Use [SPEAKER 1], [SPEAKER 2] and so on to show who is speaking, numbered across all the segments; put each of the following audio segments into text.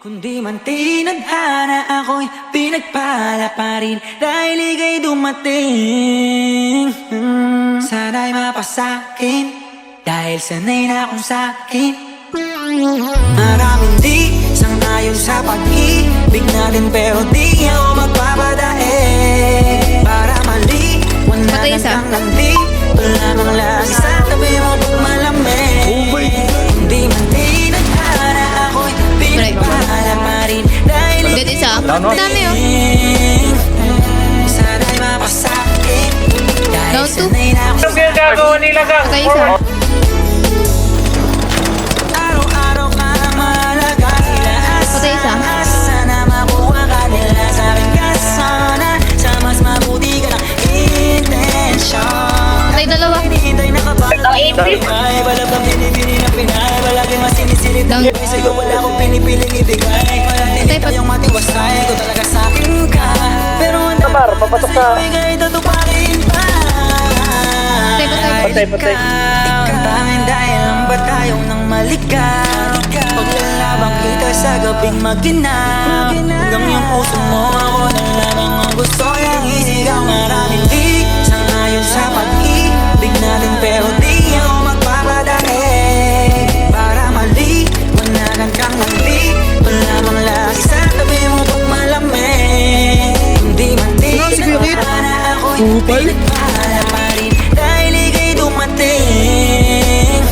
[SPEAKER 1] Kundi man tinadhana ako'y pinagpala pa rin dahil ika'y dumating. Sana'y mapasakin dahil sanay na akong sakin. Maraming di sangayon sa pag-ibig natin pero di ako magpapadae. Para maliwanagan kang nandito lamang lagi sa tabi mo pag malamig. Kundi man tinadhana ako'y pinagpala pa rin dahil ika'y dumating. Sana'y mapasakin dahil sanay na akong sakin.
[SPEAKER 2] Gagawa nila ka.
[SPEAKER 1] Araw-araw ka malaga sila asa na makuha ka nila sa aking kasana. Sa mas mabuti ka ng intensyon. Hinihintay na kapalagay ay balap ang pinipili ng Pinay. Palagi mas sinisilip ng ibig sa'yo wala akong pinipiling ibigay. Hindi kayong matiwasay ko talaga sa'kin ka. Pero ang dami sa'yo ika'y tutupakin pa.
[SPEAKER 2] Patay.
[SPEAKER 1] Ikatangin dahil lang ba tayong nang maligaw? Paglalabang kita sa gabing maginaw. Hanggang yung puso mo ako na lamang ang gusto niyang isigaw. Maraming di sangayon sa pag-ibig natin pero di ako magpapadae. Para maliwanagan kang nandito lamang lagi sa tabi mo pag malamig. Hindi man di na ako'y pinagpala pa rin dahil ika'y dumating.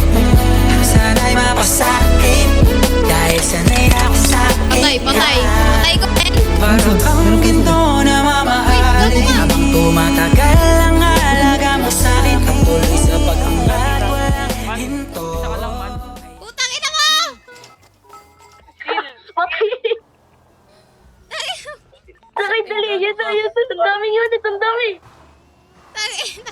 [SPEAKER 1] Sana'y mapasakin dahil sanay na akong sakin.
[SPEAKER 3] Patay ko, eh.
[SPEAKER 1] Parang kang ginto na mamahalin. Habang tumatagal ang alaga mo sa'kin, patuloy sa pag-angat walang hinto.
[SPEAKER 3] Putang ina mo!
[SPEAKER 4] Sakit dali, yes, ang dami yun, ang dami.
[SPEAKER 3] Tangina.